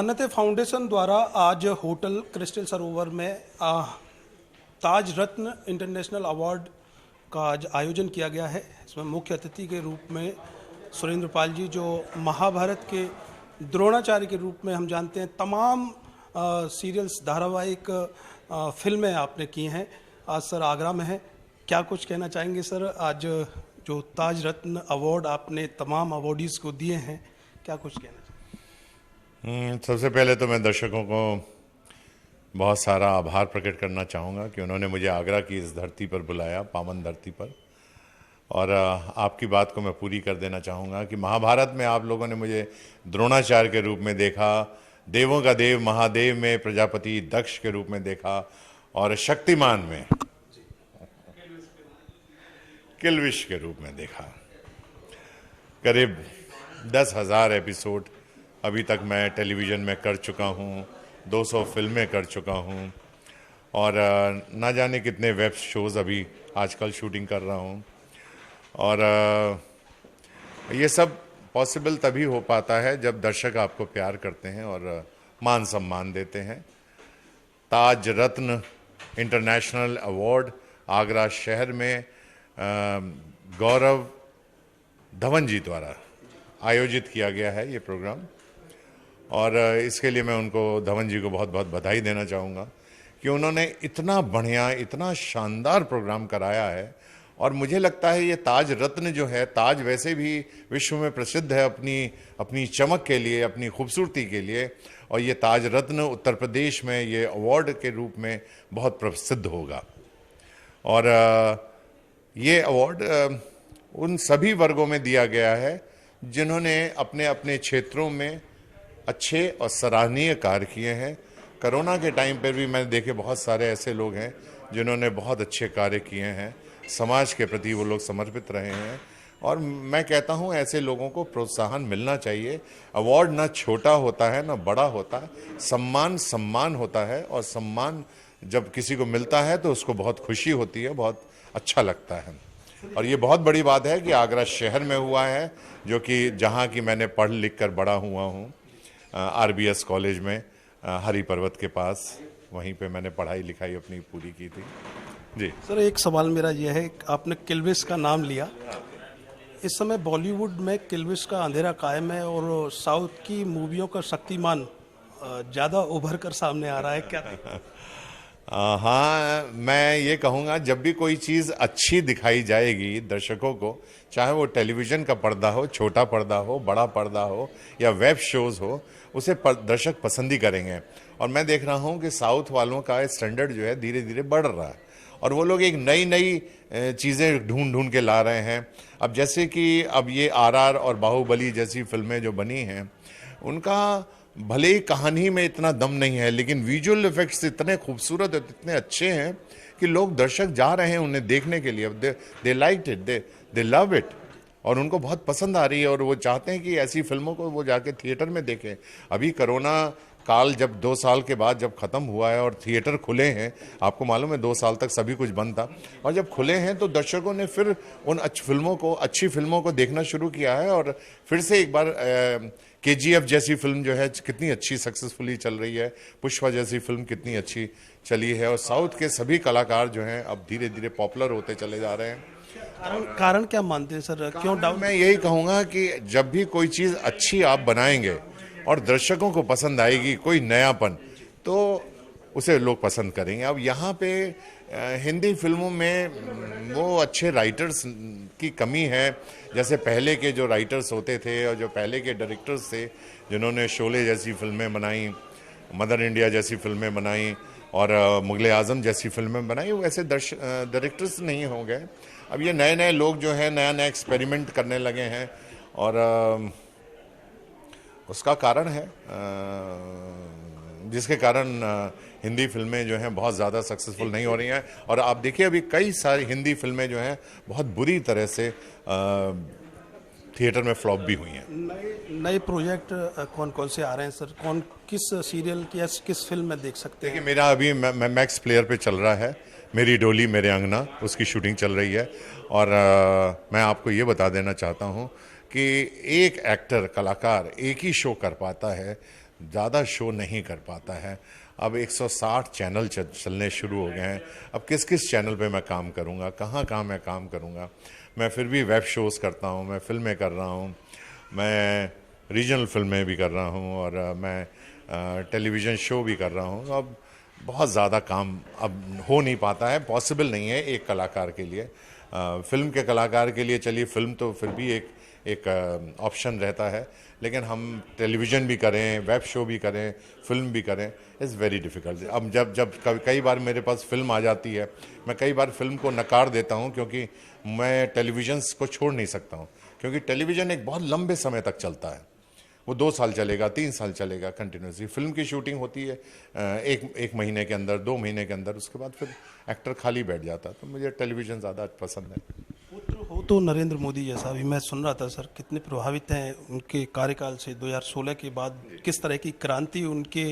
मन्नते foundation द्वारा आज hotel crystal सरोवर में ताज रत्न इंटरनेशनल अवार्ड का आज आयोजन किया गया है। इसमें मुख्य अतिथि के रूप में सुरेंद्र पाल जी, जो महाभारत के द्रोणाचार्य के रूप में हम जानते हैं, तमाम सीरियल्स, धारावाहिक, फिल्में आपने की हैं। आज सर आगरा में है, क्या कुछ कहना चाहेंगे सर? आज जो ताज रत्न अवार्ड आपने तमाम अवार्डीज़ को दिए हैं, क्या कुछ कहना चाहेंगे? सबसे पहले तो मैं दर्शकों को बहुत सारा आभार प्रकट करना चाहूँगा कि उन्होंने मुझे आगरा की इस धरती पर बुलाया, पावन धरती पर। और आपकी बात को मैं पूरी कर देना चाहूँगा कि महाभारत में आप लोगों ने मुझे द्रोणाचार्य के रूप में देखा, देवों का देव महादेव में प्रजापति दक्ष के रूप में देखा, और शक्तिमान में किल्विश के रूप में देखा। करीब 10,000 एपिसोड अभी तक मैं टेलीविज़न में कर चुका हूँ, 200 फिल्में कर चुका हूँ, और ना जाने कितने वेब शोज़ अभी आजकल शूटिंग कर रहा हूँ। और ये सब पॉसिबल तभी हो पाता है जब दर्शक आपको प्यार करते हैं और मान सम्मान देते हैं। ताज रत्न इंटरनेशनल अवार्ड आगरा शहर में गौरव धवन जी द्वारा आयोजित किया गया है ये प्रोग्राम, और इसके लिए मैं उनको, धवन जी को बहुत बहुत बधाई देना चाहूँगा कि उन्होंने इतना बढ़िया, इतना शानदार प्रोग्राम कराया है। और मुझे लगता है ये ताज रत्न जो है, ताज वैसे भी विश्व में प्रसिद्ध है अपनी चमक के लिए, अपनी खूबसूरती के लिए, और ये ताज रत्न उत्तर प्रदेश में ये अवार्ड के रूप में बहुत प्रसिद्ध होगा। और ये अवार्ड उन सभी वर्गों में दिया गया है जिन्होंने अपने अपने क्षेत्रों में अच्छे और सराहनीय कार्य किए हैं। कोरोना के टाइम पर भी मैंने देखे बहुत सारे ऐसे लोग हैं जिन्होंने बहुत अच्छे कार्य किए हैं, समाज के प्रति वो लोग समर्पित रहे हैं, और मैं कहता हूँ ऐसे लोगों को प्रोत्साहन मिलना चाहिए। अवार्ड ना छोटा होता है ना बड़ा होता है, सम्मान होता है, और सम्मान जब किसी को मिलता है तो उसको बहुत खुशी होती है, बहुत अच्छा लगता है। और ये बहुत बड़ी बात है कि आगरा शहर में हुआ है, जो कि जहाँ की मैंने पढ़ लिख कर बड़ा हुआ हूँ, RBS कॉलेज में हरि पर्वत के पास, वहीं पे मैंने पढ़ाई लिखाई अपनी पूरी की थी जी। सर एक सवाल मेरा ये है, आपने किल्विश का नाम लिया, इस समय बॉलीवुड में किल्विश का अंधेरा कायम है और साउथ की मूवियों का शक्तिमान ज़्यादा उभर कर सामने आ रहा है, क्या? हाँ, मैं ये कहूँगा जब भी कोई चीज़ अच्छी दिखाई जाएगी दर्शकों को, चाहे वो टेलीविज़न का पर्दा हो, छोटा पर्दा हो, बड़ा पर्दा हो, या वेब शोज़ हो, उसे दर्शक पसंद ही करेंगे। और मैं देख रहा हूँ कि साउथ वालों का स्टैंडर्ड जो है धीरे धीरे बढ़ रहा है, और वो लोग एक नई चीज़ें ढूंढ के ला रहे हैं। अब जैसे कि अब ये RR और बाहुबली जैसी फिल्में जो बनी हैं, उनका भले ही कहानी में इतना दम नहीं है, लेकिन विजुअल इफेक्ट्स इतने खूबसूरत और इतने अच्छे हैं कि लोग, दर्शक जा रहे हैं उन्हें देखने के लिए। They liked it, they love it, और उनको बहुत पसंद आ रही है, और वो चाहते हैं कि ऐसी फिल्मों को वो जाके थिएटर में देखें। अभी कोरोना काल जब 2 साल के बाद जब ख़त्म हुआ है और थिएटर खुले हैं, आपको मालूम है 2 साल तक सभी कुछ बंद था, और जब खुले हैं तो दर्शकों ने फिर उन अच्छी फिल्मों को देखना शुरू किया है। और फिर से एक बार KGF जैसी फिल्म जो है कितनी अच्छी सक्सेसफुली चल रही है, पुष्पा जैसी फिल्म कितनी अच्छी चली है, और साउथ के सभी कलाकार जो हैं अब धीरे धीरे पॉपुलर होते चले जा रहे हैं। कारण क्या मानते हैं सर, क्यों डाउन? मैं यही कहूँगा कि जब भी कोई चीज़ अच्छी आप बनाएंगे और दर्शकों को पसंद आएगी, कोई नयापन, तो उसे लोग पसंद करेंगे। अब यहाँ पे हिंदी फिल्मों में वो अच्छे राइटर्स की कमी है। जैसे पहले के जो राइटर्स होते थे और जो पहले के डायरेक्टर्स थे, जिन्होंने शोले जैसी फिल्में बनाई, मदर इंडिया जैसी फिल्में बनाई, और मुगले आज़म जैसी फिल्में बनाई, वो ऐसे डायरेक्टर्स नहीं हो गए। अब ये नए लोग जो हैं नया एक्सपेरिमेंट करने लगे हैं, और उसका कारण है जिसके कारण हिंदी फिल्में जो हैं बहुत ज़्यादा सक्सेसफुल नहीं हो रही हैं। और आप देखिए अभी कई सारी हिंदी फिल्में जो हैं बहुत बुरी तरह से थिएटर में फ्लॉप भी हुई हैं। नए प्रोजेक्ट कौन कौन से आ रहे हैं सर? किस सीरियल की या किस फिल्म में देख सकते हैं? देखिए मेरा अभी मैक्स प्लेयर पे चल रहा है मेरी डोली मेरे अंगना, उसकी शूटिंग चल रही है। और मैं आपको ये बता देना चाहता हूँ कि एक एक्टर, कलाकार एक ही शो कर पाता है, ज़्यादा शो नहीं कर पाता है। अब 160 चैनल चलने शुरू हो गए हैं। अब किस किस चैनल पे मैं काम करूँगा, कहाँ कहाँ मैं काम करूँगा। मैं फिर भी वेब शोज़ करता हूँ, मैं फिल्में कर रहा हूँ, मैं रीजनल फिल्में भी कर रहा हूँ, और मैं टेलीविज़न शो भी कर रहा हूँ। अब बहुत ज़्यादा काम अब हो नहीं पाता है, पॉसिबल नहीं है एक कलाकार के लिए। फिल्म के कलाकार के लिए चलिए, फिल्म तो फिर भी एक ऑप्शन रहता है, लेकिन हम टेलीविज़न भी करें, वेब शो भी करें, फिल्म भी करें, इज़ वेरी डिफ़िकल्ट। अब जब कई बार मेरे पास फिल्म आ जाती है, मैं कई बार फिल्म को नकार देता हूँ, क्योंकि मैं टेलीविज़न को छोड़ नहीं सकता हूँ, क्योंकि टेलीविज़न एक बहुत लंबे समय तक चलता है। वो 2 साल चलेगा, 3 साल चलेगा कंटिन्यूसली। फिल्म की शूटिंग होती है एक महीने के अंदर, 2 महीने के अंदर, उसके बाद फिर एक्टर खाली बैठ जाता है। तो मुझे टेलीविज़न ज़्यादा पसंद है। पुत्र हो तो नरेंद्र मोदी जैसा। अभी मैं सुन रहा था सर, कितने प्रभावित हैं उनके कार्यकाल से। 2016 के बाद किस तरह की क्रांति उनके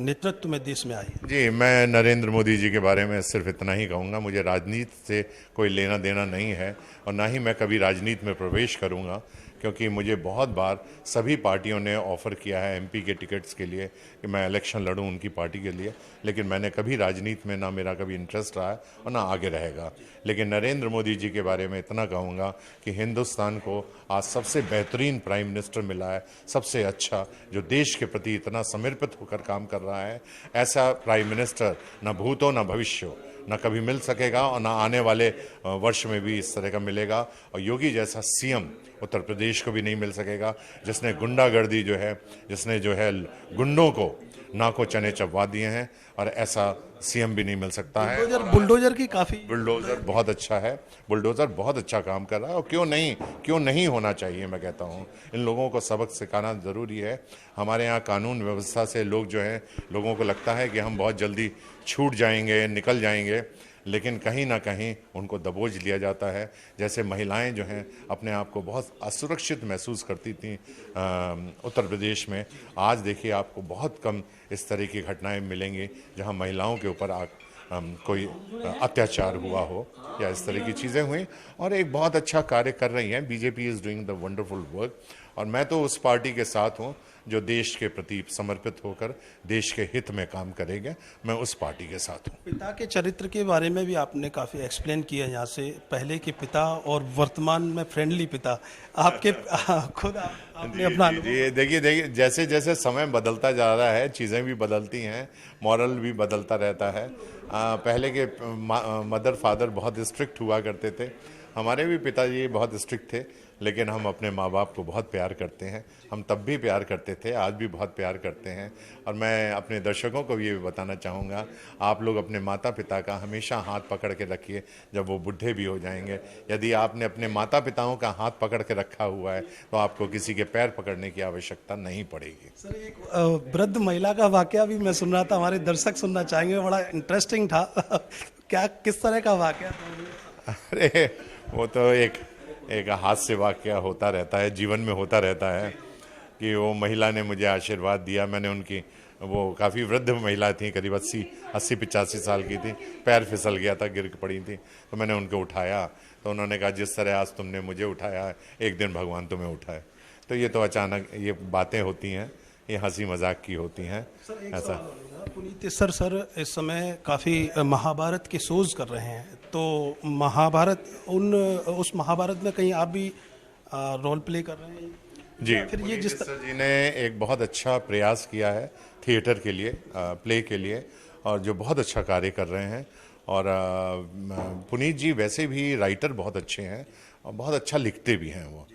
नेतृत्व में देश में आई है। जी, मैं नरेंद्र मोदी जी के बारे में सिर्फ इतना ही कहूँगा, मुझे राजनीति से कोई लेना देना नहीं है, और ना ही मैं कभी राजनीति में प्रवेश करूँगा, क्योंकि मुझे बहुत बार सभी पार्टियों ने ऑफ़र किया है एमपी के टिकट्स के लिए कि मैं इलेक्शन लड़ूं उनकी पार्टी के लिए, लेकिन मैंने कभी राजनीति में ना मेरा कभी इंटरेस्ट रहा है और ना आगे रहेगा। लेकिन नरेंद्र मोदी जी के बारे में इतना कहूँगा कि हिंदुस्तान को आज सबसे बेहतरीन प्राइम मिनिस्टर मिला है, सबसे अच्छा, जो देश के प्रति इतना समर्पित होकर काम कर रहा है। ऐसा प्राइम मिनिस्टर न भूतो न भविष्य न कभी मिल सकेगा, और न आने वाले वर्ष में भी इस तरह का मिलेगा। और योगी जैसा सीएम उत्तर प्रदेश को भी नहीं मिल सकेगा, जिसने गुंडागर्दी जिसने गुंडों को नाको चने चबवा दिए हैं, और ऐसा सीएम भी नहीं मिल सकता है। बुलडोजर की काफ़ी बुलडोज़र बहुत अच्छा है, बुलडोज़र बहुत अच्छा काम कर रहा है, और क्यों नहीं होना चाहिए। मैं कहता हूँ इन लोगों को सबक सिखाना ज़रूरी है। हमारे यहाँ कानून व्यवस्था से लोगों को लगता है कि हम बहुत जल्दी छूट जाएंगे, निकल जाएंगे, लेकिन कहीं ना कहीं उनको दबोच लिया जाता है। जैसे महिलाएं जो हैं अपने आप को बहुत असुरक्षित महसूस करती थीं उत्तर प्रदेश में, आज देखिए आपको बहुत कम इस तरह की घटनाएं मिलेंगी जहां महिलाओं के ऊपर कोई अत्याचार हुआ हो या इस तरह की चीज़ें हुई। और एक बहुत अच्छा कार्य कर रही हैं, BJP is doing the wonderful work, और मैं तो उस पार्टी के साथ हूँ जो देश के प्रति समर्पित होकर देश के हित में काम करेंगे। मैं उस पार्टी के साथ हूँ। पिता के चरित्र के बारे में भी आपने काफ़ी एक्सप्लेन किया यहाँ से, पहले के पिता और वर्तमान में फ्रेंडली पिता। आपके खुद आपने अपना जी, देखिए जैसे जैसे समय बदलता जा रहा है, चीज़ें भी बदलती हैं, मॉरल भी बदलता रहता है। पहले के मदर फादर बहुत स्ट्रिक्ट हुआ करते थे, हमारे भी पिताजी बहुत स्ट्रिक्ट थे, लेकिन हम अपने माँ बाप को बहुत प्यार करते हैं। हम तब भी प्यार करते थे, आज भी बहुत प्यार करते हैं। और मैं अपने दर्शकों को भी ये बताना चाहूँगा, आप लोग अपने माता पिता का हमेशा हाथ पकड़ के रखिए जब वो बुढ़े भी हो जाएंगे। यदि आपने अपने माता पिताओं का हाथ पकड़ के रखा हुआ है तो आपको किसी के पैर पकड़ने की आवश्यकता नहीं पड़ेगी। सर, एक वृद्ध महिला का वाकया भी मैं सुन रहा था, हमारे दर्शक सुनना चाहेंगे, बड़ा इंटरेस्टिंग था। क्या, किस तरह का वाकया था? अरे वो तो एक हास्य वाकया होता रहता है, जीवन में होता रहता है, कि वो महिला ने मुझे आशीर्वाद दिया। मैंने उनकी, वो काफ़ी वृद्ध महिला थी, करीब 80-85 साल की थी, पैर फिसल गया था, गिर पड़ी थी, तो मैंने उनको उठाया, तो उन्होंने कहा जिस तरह आज तुमने मुझे उठाया एक दिन भगवान तुम्हें उठाए। तो ये तो अचानक ये बातें होती हैं, ये हंसी मजाक की होती हैं। ऐसा पुनीत सर इस समय काफ़ी महाभारत के शोज कर रहे हैं, तो महाभारत उस महाभारत में कहीं आप भी रोल प्ले कर रहे हैं? जी, फिर ये जिस सर जी ने एक बहुत अच्छा प्रयास किया है थिएटर के लिए, प्ले के लिए, और जो बहुत अच्छा कार्य कर रहे हैं। और पुनीत जी वैसे भी राइटर बहुत अच्छे हैं और बहुत अच्छा लिखते भी हैं। वो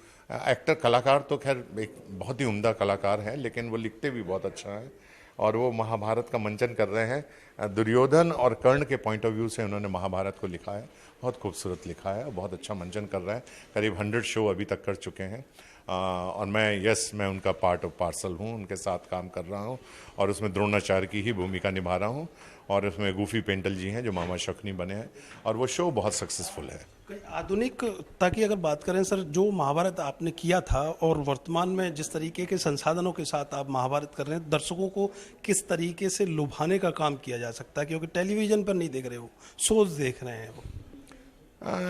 एक्टर कलाकार तो खैर एक बहुत ही उम्दा कलाकार हैं, लेकिन वो लिखते भी बहुत अच्छा है। और वो महाभारत का मंचन कर रहे हैं, दुर्योधन और कर्ण के पॉइंट ऑफ व्यू से उन्होंने महाभारत को लिखा है, बहुत खूबसूरत लिखा है, बहुत अच्छा मंचन कर रहे हैं। करीब 100 शो अभी तक कर चुके हैं। और मैं उनका पार्ट ऑफ पार्सल हूँ, उनके साथ काम कर रहा हूँ, और उसमें द्रोणाचार्य की ही भूमिका निभा रहा हूँ। और उसमें गूफी पेंटल जी हैं जो मामा शकुनी बने हैं, और वो शो बहुत सक्सेसफुल है। आधुनिकता की अगर बात करें सर, जो महाभारत आपने किया था और वर्तमान में जिस तरीके के संसाधनों के साथ आप महाभारत कर रहे हैं, दर्शकों को किस तरीके से लुभाने का काम किया जा सकता है? क्योंकि टेलीविजन पर नहीं देख रहे, वो शोज देख रहे हैं वो।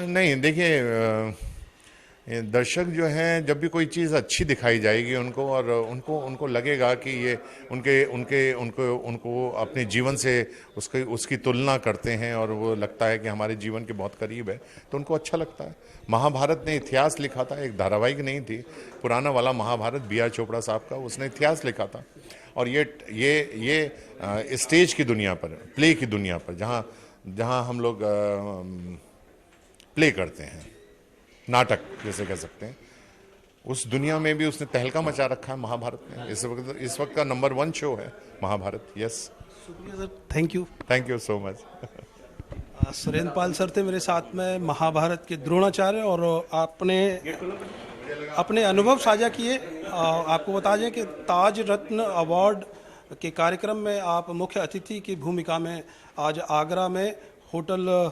नहीं, देखिए ये दर्शक जो हैं, जब भी कोई चीज़ अच्छी दिखाई जाएगी उनको, और उनको लगेगा कि ये उनके उनके उनको उनको अपने जीवन से उसकी तुलना करते हैं, और वो लगता है कि हमारे जीवन के बहुत करीब है, तो उनको अच्छा लगता है। महाभारत ने इतिहास लिखा था, एक धारावाहिक नहीं थी, पुराना वाला महाभारत, B.R. चोपड़ा साहब का, उसने इतिहास लिखा था। और ये स्टेज की दुनिया पर, प्ले की दुनिया पर, जहाँ हम लोग प्ले करते हैं, नाटक जैसे कह सकते हैं, उस दुनिया में भी उसने तहलका मचा रखा है महाभारत में। इस वक्त का नंबर 1 शो है महाभारत। यस, शुक्रिया sir, thank you. Thank you so much. Surendra Pal sir थे मेरे साथ में, महाभारत के द्रोणाचार्य, और आपने अपने अनुभव साझा किए। आपको बता दें कि ताज रत्न अवार्ड के कार्यक्रम में आप मुख्य अतिथि की भूमिका में आज आगरा में होटल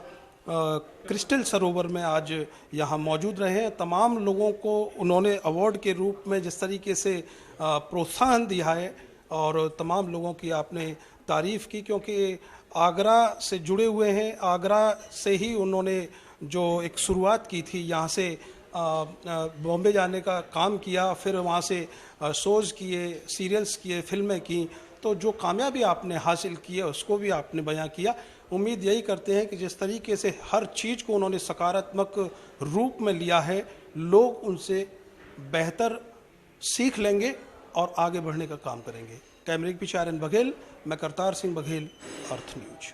क्रिस्टल सरोवर में आज यहाँ मौजूद रहे हैं। तमाम लोगों को उन्होंने अवार्ड के रूप में जिस तरीके से प्रोत्साहन दिया है, और तमाम लोगों की आपने तारीफ़ की, क्योंकि आगरा से जुड़े हुए हैं। आगरा से ही उन्होंने जो एक शुरुआत की थी, यहाँ से बॉम्बे जाने का काम किया, फिर वहाँ से शोज़ किए, सीरियल्स किए, फिल्में की, तो जो कामयाबी आपने हासिल की है उसको भी आपने बयां किया। उम्मीद यही करते हैं कि जिस तरीके से हर चीज़ को उन्होंने सकारात्मक रूप में लिया है, लोग उनसे बेहतर सीख लेंगे और आगे बढ़ने का काम करेंगे। कैमरे के पीछे आर्यन बघेल, मैं करतार सिंह बघेल, अर्थ न्यूज।